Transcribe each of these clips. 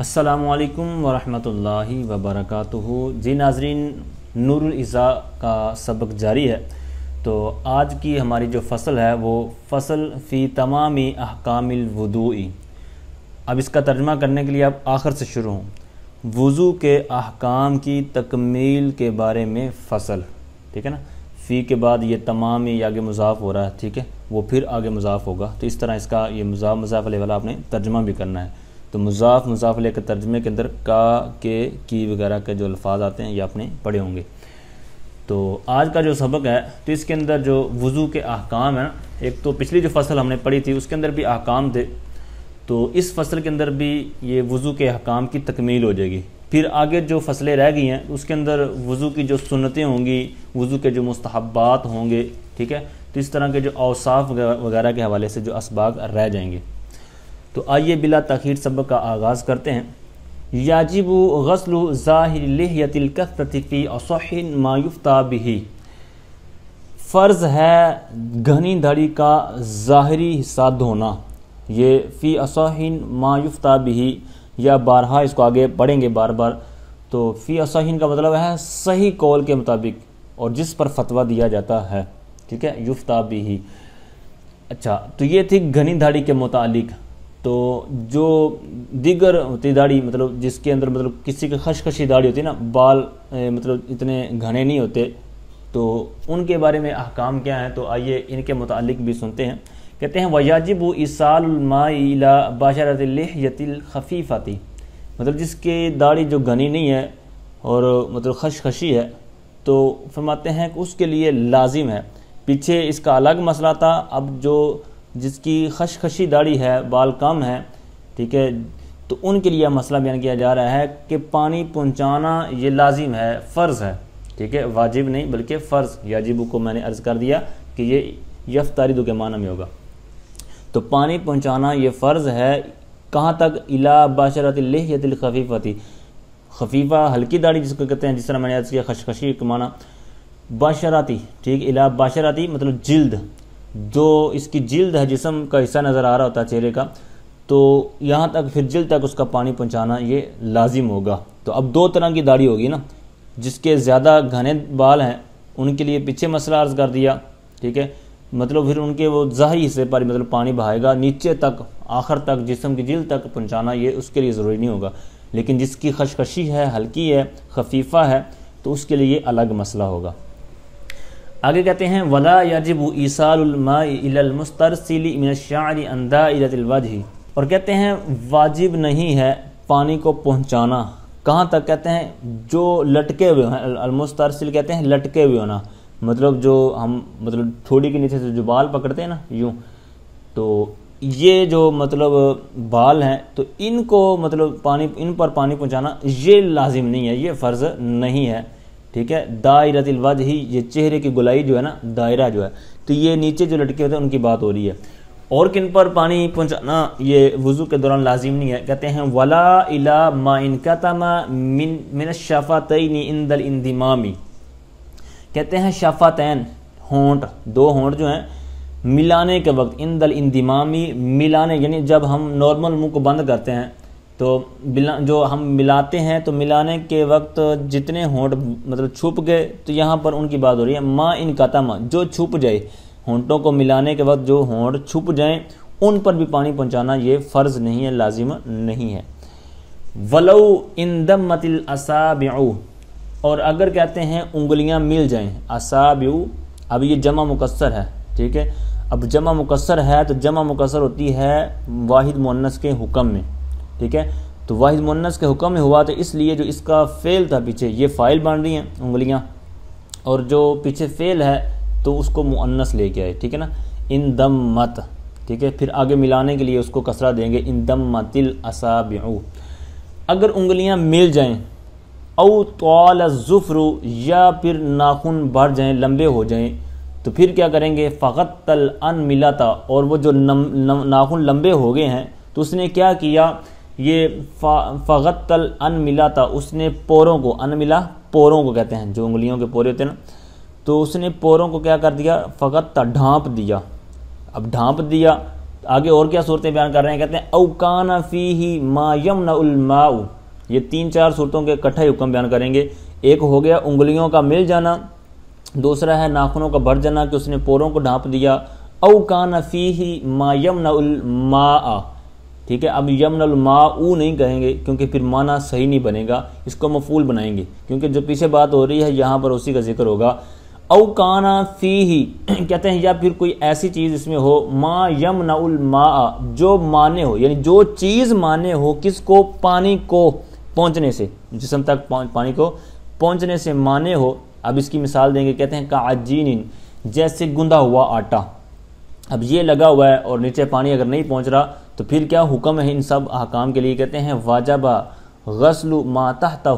السلام علیکم ورحمۃ اللہ وبرکاتہ۔ جی ناظرین، نور العزا کا سبق جاری ہے۔ تو آج کی ہماری جو فصل ہے وہ فصل فی تمام احکام الوضوء۔ اب اس کا ترجمہ کرنے کے لیے اب آخر سے شروع ہوں۔ وضو کے احکام کی تکمیل کے بارے میں فصل، ٹھیک ہے نا۔ فی کے بعد یہ تمام یہ آگے مضاف ہو رہا ہے، ٹھیک ہے، وہ پھر آگے مضاف ہوگا، تو اس طرح اس کا یہ مضاف علیہ والا آپ نے ترجمہ بھی کرنا ہے۔ تو مضاف علیہ کے ترجمے کے اندر کا، کے، کی وغیرہ کے جو الفاظ آتے ہیں یہ آپ نے پڑھے ہوں گے۔ تو آج کا جو سبق ہے تو اس کے اندر جو وضو کے احکام ہیں، ایک تو پچھلی جو فصل ہم نے پڑھی تھی اس کے اندر بھی احکام تھے، تو اس فصل کے اندر بھی یہ وضو کے احکام کی تکمیل ہو جائے گی۔ پھر آگے جو فصلیں رہ گئی ہیں اس کے اندر وضو کی جو سنتیں ہوں گی، وضو کے جو مستحبات ہوں گے، ٹھیک ہے، تو اس طرح کے جو اوصاف وغیرہ کے حوالے سے جو اسباق رہ جائیں گے۔ تو آئیے بلا تاخیر سبق کا آغاز کرتے ہیں۔ یاجب غسل ظاہر لحیۃ الکثرۃ فی اصح ما یفتیٰ بہ۔ فرض ہے گھنی داڑھی کا ظاہری حصہ دھونا، یہ فی اصح ما یفتیٰ بہ، یا بارہا اس کو آگے پڑھیں گے بار بار۔ تو فی اصح کا مطلب ہے صحیح قول کے مطابق اور جس پر فتویٰ دیا جاتا ہے، ٹھیک ہے، یفتیٰ بہ۔ اچھا، تو یہ تھی گھنی داڑھی کے متعلق۔ تو جو دیگر ہوتی داڑھی، مطلب جس کے اندر مطلب کسی کی خشخشی داڑھی ہوتی ہے نا، بال مطلب اتنے گھنے نہیں ہوتے، تو ان کے بارے میں احکام کیا ہیں، تو آئیے ان کے متعلق بھی سنتے ہیں۔ کہتے ہیں وَيَجِبُ إِيصَالُ الْمَاءِ إِلَى بَشَرَةِ اللِّحْيَةِ الْخَفِيفَةِ، مطلب جس کی داڑھی جو گھنی نہیں ہے اور مطلب خشخشی ہے، تو فرماتے ہیں کہ اس کے لیے لازم ہے۔ پیچھے اس کا الگ مسئلہ تھا، اب جو جس کی خشخشی داڑھی ہے، بال کم ہے، ٹھیک ہے، تو ان کے لیے مسئلہ بیان کیا جا رہا ہے کہ پانی پہنچانا یہ لازم ہے، فرض ہے، ٹھیک ہے، واجب نہیں بلکہ فرض۔ یاجب کو میں نے عرض کر دیا کہ یہ یفترض کے معنی میں ہوگا۔ تو پانی پہنچانا یہ فرض ہے، کہاں تک؟ الی بشرۃ اللحیۃ الخفیفۃ، خفیفہ ہلکی داڑھی جس کو کہتے ہیں، جس طرح میں نے عرض کیا خشخشی کا معنی بشرتی، ٹھیک، الی بشرتی مطلب جلد، جو اس کی جلد ہے، جسم کا حصہ نظر آ رہا ہوتا ہے چہرے کا، تو یہاں تک پھر جلد تک اس کا پانی پہنچانا یہ لازم ہوگا۔ تو اب دو طرح کی داڑھی ہوگی نا، جس کے زیادہ گھنے بال ہیں ان کے لیے پیچھے مسئلہ عرض کر دیا، ٹھیک ہے، مطلب پھر ان کے وہ ظاہری حصے پر مطلب پانی بہائے گا، نیچے تک آخر تک جسم کی جلد تک پہنچانا یہ اس کے لیے ضروری نہیں ہوگا۔ لیکن جس کی خشخشی ہے، ہلکی ہے، خفیفہ ہے، تو اس کے لیے الگ مسئلہ ہوگا۔ آگے کہتے ہیں وَلَا يَجِبُ إِيصَالُ الْمَاءِ إِلَى الْمُسْتَرْسِلِ مِنَ الشَّعْرِ عَنْ دَائِرَةِ الْوَجْهِ، اور کہتے ہیں واجب نہیں ہے پانی کو پہنچانا، کہاں تک؟ کہتے ہیں جو لٹکے ہوئے ہیں، المسترسل کہتے ہیں لٹکے ہوئے ہونا، مطلب جو ہم مطلب تھوڑی کے نیچے سے جو بال پکڑتے ہیں نا یوں، تو یہ جو مطلب بال ہیں تو ان کو مطلب ان پر پانی پہنچانا یہ لازم نہیں ہے، یہ فرض نہیں ہے، ٹھیک ہے۔ دائرۃ الوجہ، یہ چہرے کی گولائی جو ہے نا، دائرہ جو ہے، تو یہ نیچے جو لٹکے ہوتے ہیں ان کی بات ہو رہی ہے۔ اور کن پر پانی پہنچانا یہ وضو کے دوران لازم نہیں ہے؟ کہتے ہیں ولا الی ما انکتم من الشفتین عند الانضمام، کہتے ہیں شفتین، ہونٹ، دو ہونٹ جو ہیں ملانے کے وقت، عند الانضمام، ملانے یعنی جب ہم نارمل منہ کو بند کرتے ہیں تو جو ہم ملاتے ہیں تو ملانے کے وقت جتنے ہونٹ مطلب چھپ گئے تو یہاں پر ان کی بات ہو رہی ہے۔ ما انکتم، جو چھپ جائے، ہونٹوں کو ملانے کے وقت جو ہونٹ چھپ جائیں ان پر بھی پانی پہنچانا یہ فرض نہیں ہے، لازم نہیں ہے۔ ولو اندمت الاصابع، اور اگر کہتے ہیں انگلیاں مل جائیں، اصابع، اب یہ جمع مکسر ہے، ٹھیک ہے، اب جمع مکسر ہے تو جمع مکسر ہوتی ہے واحد مؤنث کے حکم میں، ٹھیک ہے، تو واحد مؤنث کے حکم میں ہوا تو اس لیے جو اس کا فعل تھا پیچھے، یہ فاعل بن رہی ہیں انگلیاں، اور جو پیچھے فعل ہے تو اس کو مؤنث لے کے آئے، ٹھیک ہے نا، اندمت، ٹھیک ہے، پھر آگے ملانے کے لیے اس کو کسرہ دیں گے، اندمت الاصابع۔ اگر انگلیاں مل جائیں، او طال الظفر، یا پھر ناخن بڑھ جائیں، لمبے ہو جائیں، تو پھر کیا کریں گے؟ فغط الانملۃ، اور وہ جو ناخن لمبے ہو گئے ہیں تو اس نے کیا کیا؟ یہ فغط الانملۃ، اس نے پوروں کو، انملہ پوروں کو کہتے ہیں جو انگلیوں کے پورے ہوتے ہیں نا، تو اس نے پوروں کو کیا کر دیا؟ فغط، ڈھانپ دیا۔ اب ڈھانپ دیا آگے اور کیا صورتیں بیان کر رہے ہیں، کہتے ہیں او کان فیہ ما یمنع الماء، یہ 3-4 صورتوں کے اکٹھے حکم بیان کریں گے۔ ایک ہو گیا انگلیوں کا مل جانا، دوسرا ہے ناخنوں کا بھر جانا کہ اس نے پوروں کو ڈھانپ دیا، او کان فیہ ما یمنع الماء، ٹھیک ہے۔ اب یمنع الماء نہیں کہیں گے کیونکہ پھر معنی صحیح نہیں بنے گا، اس کو مفعول بنائیں گے کیونکہ جو پیچھے بات ہو رہی ہے یہاں پر اسی کا ذکر ہوگا۔ او کان فیہ کہتے ہیں یا پھر کوئی ایسی چیز اس میں ہو ما یمنع الماء، جو مانے ہو، یعنی جو چیز مانے ہو کس کو، پانی کو پہنچنے سے، جسم تک پانی کو پہنچنے سے مانے ہو۔ اب اس کی مثال دیں گے، کہتے ہیں کعجین، جیسے گندھا ہوا آٹا، اب یہ لگا ہوا ہے اور نیچے پانی اگر نہیں پہنچ رہا تو پھر کیا حکم ہے ان سب احکام کے لیے، کہتے ہیں واجب غسل ما تحتہ،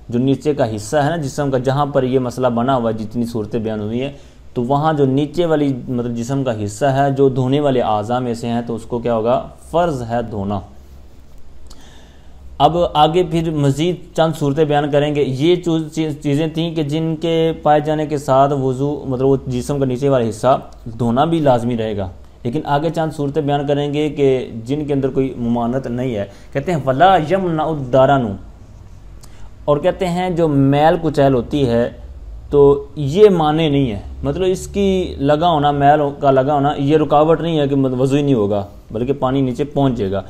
جو نیچے کا حصہ ہے نا جسم کا، جہاں پر یہ مسئلہ بنا ہوا ہے، جتنی صورتیں بیان ہوئی ہیں، تو وہاں جو نیچے والی مطلب جسم کا حصہ ہے جو دھونے والے اعضاء میں سے ہیں تو اس کو کیا ہوگا، فرض ہے دھونا۔ اب آگے پھر مزید چند صورتیں بیان کریں گے۔ یہ چیزیں تھیں کہ جن کے پائے جانے کے ساتھ وضو مطلب وہ جسم کا نیچے والا حصہ دھونا بھی لازمی رہے گا، لیکن آگے چند صورتیں بیان کریں گے کہ جن کے اندر کوئی ممانعت نہیں ہے۔ کہتے ہیں ولا یمنع الدارن، اور کہتے ہیں جو میل کچیل ہوتی ہے تو یہ معنی نہیں ہے، مطلب اس کی لگا ہونا، میل کا لگا ہونا یہ رکاوٹ نہیں ہے کہ وضو ہی نہیں ہوگا بلکہ پانی نیچے پہنچ جائے گا۔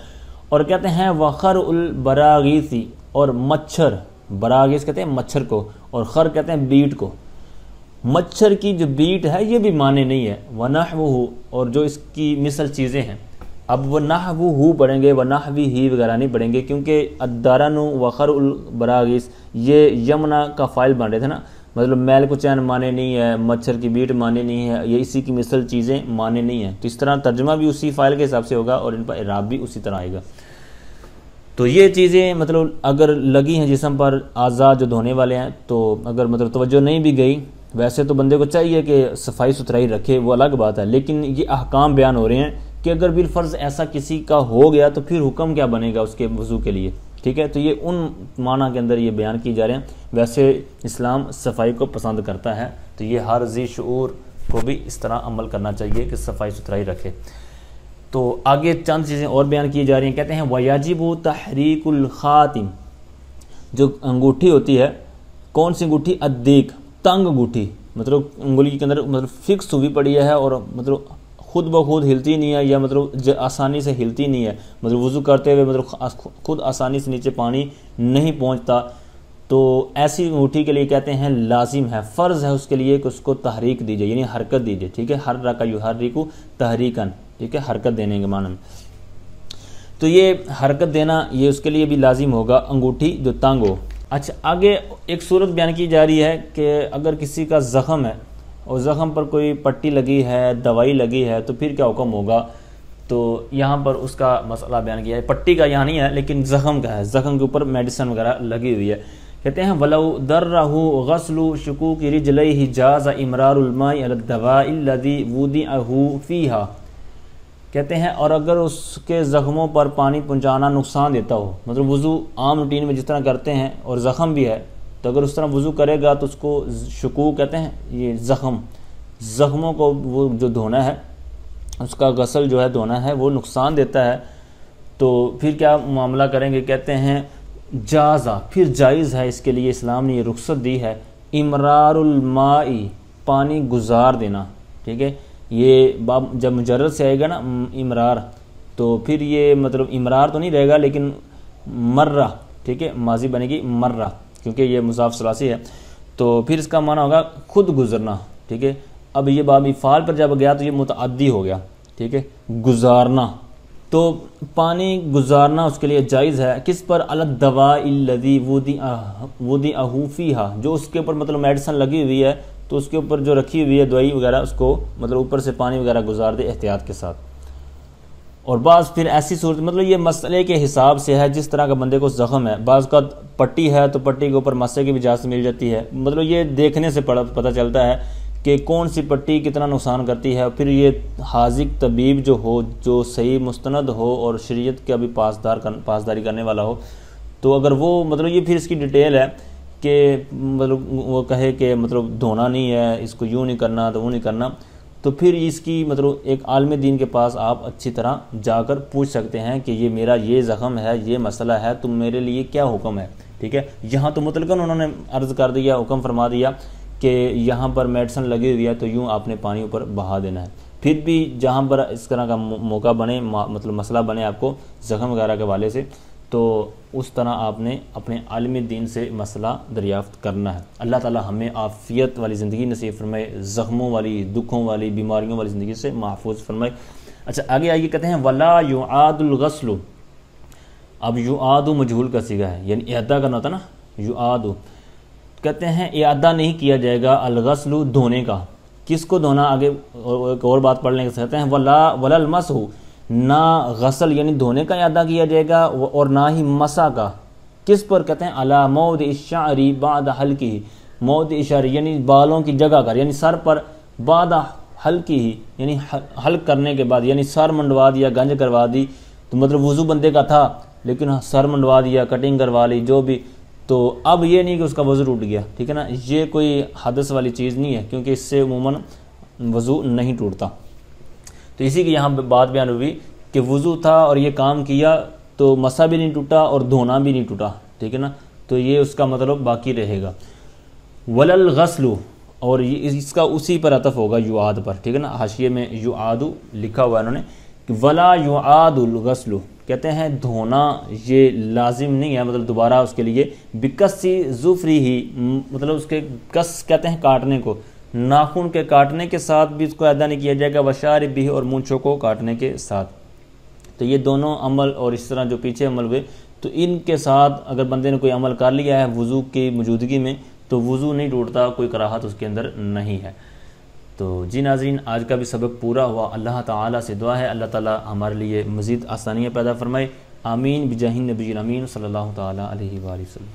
اور کہتے ہیں وخر البراغیثی، اور مچھر، براغیث کہتے ہیں مچھر کو، اور خر کہتے ہیں بیٹ کو، مچھر کی جو بیٹ ہے یہ بھی معنی نہیں ہے۔ ونحوہ، اور جو اس کی مثل چیزیں ہیں، اب ونحوہ پڑھیں گے، ونحوہ وغیرہ نہیں پڑھیں گے کیونکہ الدارن وخر البراغیث یہ یمنع کا فاعل بن رہے تھے نا، مطلب میل کو چین معنی نہیں ہے، مچھر کی بیٹ معنی نہیں ہے، یہ اسی کی مثل چیزیں معنی نہیں ہیں، تو اس طرح ترجمہ بھی اسی فاعل کے حساب سے ہوگا اور ان پر اعراب بھی اسی طرح آئے گا۔ تو یہ چیزیں مطلب اگر لگی ہیں جسم پر، اعضاء جو دھونے والے ہیں، تو اگر مطلب توجہ نہیں بھی گئی، ویسے تو بندے کو چاہیے کہ صفائی ستھرائی رکھے، وہ الگ بات ہے، لیکن یہ احکام بیان ہو رہے ہیں کہ اگر بالفرض ایسا کسی کا ہو گیا تو پھر حکم کیا بنے گا اس کے وضو کے لیے، ٹھیک ہے۔ تو یہ ان معنی کے اندر یہ بیان کی جا رہے ہیں۔ ویسے اسلام صفائی کو پسند کرتا ہے، تو یہ ہر ذی شعور کو بھی اس طرح عمل کرنا چاہیے کہ صفائی ستھرائی رکھے۔ تو آگے چند چیزیں اور بیان کی جا رہی ہیں، کہتے ہیں وَيَجِبُ تَحْرِيكُ الْخَاتِمِ، جو انگوٹھی ہوتی ہے، کون سی انگوٹھی، الدیک، تنگ انگوٹھی، مطلب انگلی کے اندر مطلب فکس ہوئی پڑی ہے اور مطلب خود بخود ہلتی نہیں ہے، یا مطلب آسانی سے ہلتی نہیں ہے، مطلب وضو کرتے ہوئے مطلب خود آسانی سے نیچے پانی نہیں پہنچتا، تو ایسی انگوٹھی کے لیے کہتے ہیں لازم ہے، فرض ہے اس کے لیے کہ اس کو تحریک دیجئے، یعنی حرکت دیجئے، ٹھیک ہے، حرک یحرک تحریکاً، ٹھیک ہے، حرکت دینے کے معنی میں۔ تو یہ حرکت دینا یہ اس کے لیے بھی لازم ہوگا، انگوٹھی جو تنگ ہو۔ اچھا، آگے ایک صورت بیان کی جا رہی ہے کہ اگر کسی کا زخم ہے اور زخم پر کوئی پٹی لگی ہے، دوائی لگی ہے، تو پھر کیا حکم ہوگا، تو یہاں پر اس کا مسئلہ بیان کیا ہے، پٹی کا یہاں نہیں ہے لیکن زخم کا ہے، زخم کے اوپر میڈیسن وغیرہ لگی ہوئی ہے۔ کہتے ہیں وَلَوْ دَرَّهُ غَسْلُ شُكُوكِ رِجْلَيْهِ جَازَ إِمْرَارُ الْمَاءِ عَلَى الدَّوَاءِ الَّذِي وُضِعَهُ فِيهَا، کہتے ہیں اور اگر اس کے زخموں پر پانی پہنچانا نقصان دیتا ہو، مطلب وضو عام روٹین میں جس طرح کرتے ہیں اور زخم بھی ہے، تو اگر اس طرح وضو کرے گا تو اس کو شکوک کہتے ہیں، یہ زخموں کو وہ جو دھونا ہے، اس کا غسل جو ہے دھونا ہے، وہ نقصان دیتا ہے، تو پھر کیا معاملہ کریں گے، کہتے ہیں جازہ، پھر جائز ہے اس کے لیے، اسلام نے یہ رخصت دی ہے، امرار الماء، پانی گزار دینا، ٹھیک ہے۔ یہ باب جب مجرد سے آئے گا نا امرار، تو پھر یہ مطلب امرار تو نہیں رہے گا لیکن مرہ، ٹھیک ہے، ماضی بنے گی مرہ کیونکہ یہ مضاف ثلاثی ہے، تو پھر اس کا معنی ہوگا خود گزرنا، ٹھیک ہے۔ اب یہ باب افعال پر جب گیا تو یہ متعدی ہو گیا، ٹھیک ہے، گزارنا، تو پانی گزارنا اس کے لیے جائز ہے، کس پر، علی الدواء الذی وضعہ فیہا، جو اس کے اوپر مطلب میڈیسن لگی ہوئی ہے تو اس کے اوپر جو رکھی ہوئی ہے دوائی وغیرہ، اس کو مطلب اوپر سے پانی وغیرہ گزار دے احتیاط کے ساتھ۔ اور بعض پھر ایسی صورت، مطلب یہ مسئلے کے حساب سے ہے، جس طرح کا بندے کو زخم ہے، بعض کا پٹی ہے تو پٹی کے اوپر مسے کی بھی اجازت مل جاتی ہے، مطلب یہ دیکھنے سے پتہ چلتا ہے کہ کون سی پٹی کتنا نقصان کرتی ہے، پھر یہ حاذق طبیب جو ہو، جو صحیح مستند ہو اور شریعت کا بھی پاسداری کرنے والا ہو، تو اگر وہ مطلب یہ پھر اس کی ڈیٹیل ہے کہ مطلب وہ کہے کہ مطلب دھونا نہیں ہے، اس کو یوں نہیں کرنا تو وہ نہیں کرنا، تو پھر اس کی مطلب ایک عالم دین کے پاس آپ اچھی طرح جا کر پوچھ سکتے ہیں کہ یہ میرا یہ زخم ہے، یہ مسئلہ ہے، تم میرے لیے کیا حکم ہے، ٹھیک ہے۔ یہاں تو مطلقاً انہوں نے عرض کر دیا، حکم فرما دیا کہ یہاں پر میڈیسن لگی ہوئی ہے تو یوں آپ نے پانی اوپر بہا دینا ہے۔ پھر بھی جہاں پر اس طرح کا موقع بنے، مطلب مسئلہ بنے آپ کو زخم وغیرہ کے حوالے سے، تو اس طرح آپ نے اپنے عالم دین سے مسئلہ دریافت کرنا ہے۔ اللہ تعالی ہمیں عافیت والی زندگی نصیب فرمائے، زخموں والی، دکھوں والی، بیماریوں والی زندگی سے محفوظ فرمائے۔ اچھا آگے آئیے، کہتے ہیں وَلَا يُعَادُ الْغَسْلُ۔ اب یعاد مجہول کا صیغہ ہے، یعنی اعادہ کرنا ہوتا نا، یعاد، کہتے ہیں اعادہ نہیں کیا جائے گا الغسل، دھونے کا۔ کس کو دھونا؟ آگے ایک اور بات پڑھ لیں، کہتے ہیں وَلَا الْمَسْحُ، نہ غسل یعنی دھونے کا اعادہ کیا جائے گا اور نہ ہی مسح کا۔ کس پر؟ کہتے ہیں علی موضع الشعر بعد حلقہ، موضع الشعر یعنی بالوں کی جگہ کر، یعنی سر پر، بعد حلقہ یعنی حلق کرنے کے بعد، یعنی سر منڈوا دیا، گنج کروا دی، تو مطلب وضو بندے کا تھا لیکن سر منڈوا دیا، کٹنگ کروا لی، جو بھی، تو اب یہ نہیں کہ اس کا وضو ٹوٹ گیا، ٹھیک ہے نا، یہ کوئی حدث والی چیز نہیں ہے کیونکہ اس سے عموماً وضو نہیں ٹوٹتا۔ تو اسی کی یہاں بات بیان ہوئی کہ وضو تھا اور یہ کام کیا تو مسح بھی نہیں ٹوٹا اور دھونا بھی نہیں ٹوٹا، ٹھیک ہے نا، تو یہ اس کا مطلب باقی رہے گا۔ وَلَا الْغَسْلُ، اور اس کا اسی پر عطف ہوگا یعاد پر، ٹھیک ہے نا، حاشیے میں یعاد لکھا ہوا ہے انہوں نے کہ وَلَا يُعَادُ الْغَسْلُ، کہتے ہیں دھونا یہ لازم نہیں ہے، مطلب دوبارہ اس کے لیے بِكَسِّ ظُفْرِهِ، مطلب اس کے کس کہتے ہیں کاٹنے کو، ناخن کے کاٹنے کے ساتھ بھی اس کو ادا نہیں کیا جائے گا، وَشَارِبِهِ، اور مونچھوں کو کاٹنے کے ساتھ۔ تو یہ دونوں عمل اور اس طرح جو پیچھے عمل ہوئے، تو ان کے ساتھ اگر بندے نے کوئی عمل کر لیا ہے وضو کی موجودگی میں تو وضو نہیں ٹوٹتا، کوئی کراہت اس کے اندر نہیں ہے۔ تو جی ناظرین، آج کا بھی سبق پورا ہوا۔ اللہ تعالیٰ سے دعا ہے اللہ تعالیٰ ہمارے لیے مزید آسانیاں پیدا فرمائے، آمین بجاہ النبی الامین صلی اللہ تعالیٰ علیہ وآلہ وسلم۔